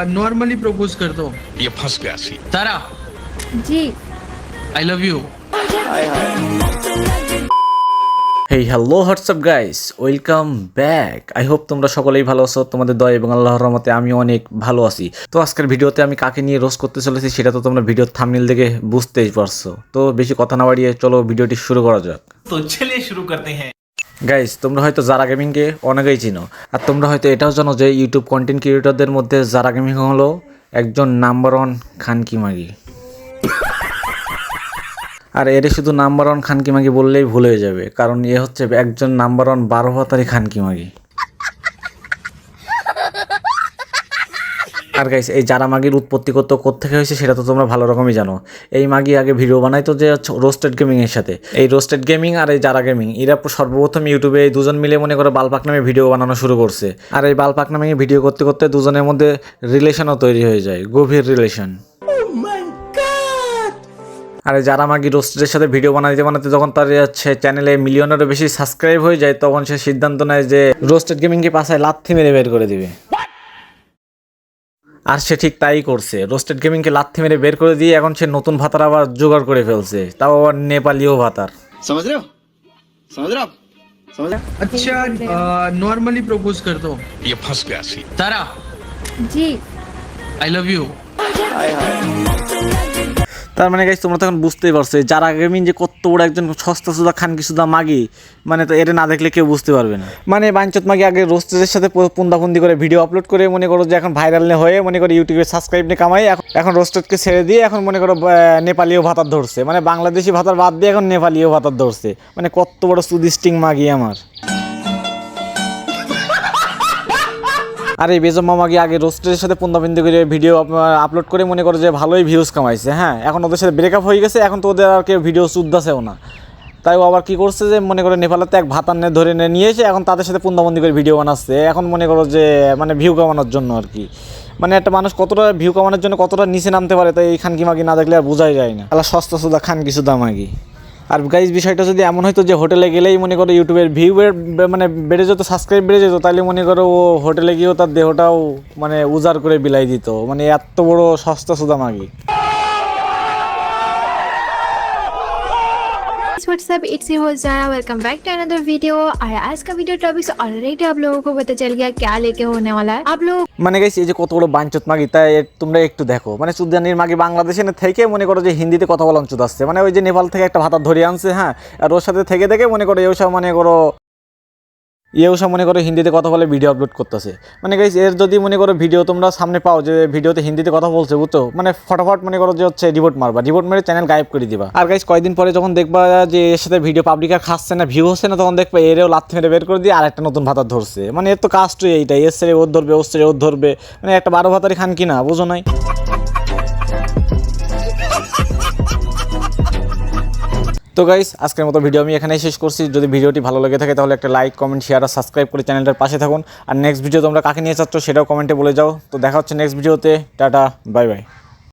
Normally propose करता हूँ। ये फंस गया सी। Tara ji I love you. Hey hello what's up guys, welcome back. I hope তোমরা সকলেই ভালো আছো। তোমাদের দয়া এবং আল্লাহর রহমতে আমি অনেক ভালো আছি। তো আজকের ভিডিওতে আমি কাকে নিয়ে রোস্ট করতে চলেছি সেটা তো তোমরা ভিডিওর থাম্বনেল দেখে বুঝতেই পারছো। তো বেশি কথা না বাড়িয়ে চলো ভিডিওটি শুরু করা যাক। তো চলিए শুরু করতে हैं। গাইস, তোমরা হয়তো যারা গেমিংকে অনেকেই চিনো, আর তোমরা হয়তো এটাও জানো যে ইউটিউব কন্টেন্ট ক্রিয়েটরদের মধ্যে যারা গেমিং হলো একজন নাম্বার ওয়ান খানকি মাগি। আর এর শুধু নাম্বার ওয়ান খানকি মাগি বললেই ভুল হয়ে যাবে, কারণ এ হচ্ছে একজন নাম্বার ওয়ান 12 ভাতারি খানকি মাগি। আর গাইস, এই যারা মাগির উৎপত্তি কোত্থেকে হয়েছে সেটা তো তোমরা ভালো রকমই জানো। এই মাগি আগে ভিডিও বানাইতো যে রোস্টেড গেমিং এর সাথে। এই রোস্টেড গেমিং আর এই যারা গেমিং এরা সর্বপ্রথম ইউটিউবে এই দুজন মিলে মনে করে বালপাক নামে ভিডিও বানানো শুরু করছে। আর এই বালপাক নামে ভিডিও করতে করতে দুজনের মধ্যে রিলেশনও তৈরি হয়ে যায়, গভীর রিলেশন। আর যারা মাগি রোস্টেডের সাথে ভিডিও বানাতে যখন তার চ্যানেলে মিলিয়নেরও বেশি সাবস্ক্রাইব হয়ে যায়, তখন সে সিদ্ধান্ত নেয় যে রোস্টেড গেমিংকে পাশায় লাথি মেরে বের করে দিবে। আর সে ঠিক তাই করছে, রোস্টেড গেমিংকে লাথি মেরে বের করে দিয়ে এখন সে নতুন ভাতার আবার জোগাড় করে ফেলছে, তাও আবার নেপালিও ভাতার। समझ रहे हो अच्छा नॉर्मली प्रपोज करता हूँ। ये फंस गया सी। Tara ji I love you. তার মানে গাইস, তোমরা তখন বুঝতেই পারছো যারা গেমিং যে কত বড় একজন সস্তা সুদা খানকি সুদা মাগি, মানে তো এটা না দেখলে কেউ বুঝতে পারবে না। মানে বাঞ্চত মাগি আগে রোস্টেজের সাথে পুন্দাপুন্দি করে ভিডিও আপলোড করে মনে করো যে এখন ভাইরাল হয়ে মনে করো ইউটিউবে সাবস্ক্রাইব নিয়ে কামাই, এখন রোস্টেডকে ছেড়ে দিয়ে এখন মনে করো নেপালিও ভাতার ধরছে, মানে বাংলাদেশি ভাতার বাদ দিয়ে এখন নেপালিও ভাতার ধরছে। মানে কত বড় সুদিস্টিং মাগি আমার। আর এই বেজম মামাকে আগে রোস্টের সাথে পুন্দাবিন্দি করে ভিডিও আপলোড করে মনে করো যে ভালোই ভিউজ কামাইছে। হ্যাঁ, এখন ওদের সাথে ব্রেকআপ হয়ে গেছে, এখন তো ওদের আর কেউ ভিডিও শুদ্ধাছেও না। তাই ও আবার কী করছে যে মনে করো নেপালেতে এক ভাতার ধরে নিয়ে এসে এখন তাদের সাথে পুন্দাবন্দি করে ভিডিও বানাচ্ছে, এখন মনে করো যে মানে ভিউ কামানোর জন্য আর কি। মানে একটা মানুষ কতটা ভিউ কামানোর জন্য কতটা নিচে নামতে পারে, তাই এই খানকি মাগি না দেখলে আর বোঝাই যায় না। তাহলে সস্তা সুদা খানকি সুদা মাগি। আর গাইজ, বিষয়টা যদি এমন হতো যে হোটেলে গেলেই মনে করো ইউটিউবের ভিউয়ের মানে বেড়ে যেত, সাবস্ক্রাইব বেড়ে যেত, তাহলে মনে করো ও হোটেলে গিয়েও তার দেহটাও মানে উজাড় করে বিলাই দিত। মানে এত বড় সস্তা সুদা মাগি। What's up it's your host Zara, welcome back to another video. और आज का वीडियो टॉपिक ऑलरेडी आप लोगों को पता चल गया क्या लेके होने वाला है। आप लोग মানে গাইস, এই যে কত বড় বাঞ্চত মাগি, তাই তোমরা একটু দেখো। মানে চুদানির মাগি বাংলাদেশে থেকে মনে করো যে হিন্দিতে কথা বলা অঞ্চত আসছে, মানে ওই যে নেপাল থেকে একটা ভাতা ধরে আনছে। হ্যাঁ, আর ওর সাথে থেকে মনে করো এও সব মনে করো মনে করো হিন্দিতে কথা বলে ভিডিও আপলোড করতেছে। মানে গাইস, এর যদি মনে করো ভিডিও তোমরা সামনে পাও যে ভিডিওতে হিন্দিতে কথা বলছে, বুঝতো, মানে ফটাফট মনে করো যে হচ্ছে রিপোর্ট মারবা, রিপোর্ট মেরে চ্যানেল গায়েব করে দিবা। আর গাইস, কয়েকদিন পরে যখন দেখবা যে এর সাথে ভিডিও পাবলিকার খাচ্ছে না, ভিউ হচ্ছে না, তখন দেখবা এরেও লাথি মেরে বের করে দিয়ে আর একটা নতুন ভাতা ধরছে। মানে এর তো কাজটাই এইটাই, এর ছেড়ে ওর ধরবে, ওর ছেড়ে ওর ধরবে, মানে একটা 12 ভাতারি খান কিনা, বুঝো নাই? তো গাইস, আজকের মতো ভিডিও আমি এখানেই শেষ করছি। যদি ভিডিওটি ভালো লেগে থাকে তাহলে একটা লাইক, কমেন্ট, শেয়ার আর সাবস্ক্রাইব করে চ্যানেলটার পাশে থাকুন। আর নেক্সট ভিডিও তোমরা কাকে নিয়ে চাচ্ছ সেটাও কমেন্টে বলে যাও। তো দেখা হচ্ছে নেক্সট ভিডিওতে। Tata, bye bye.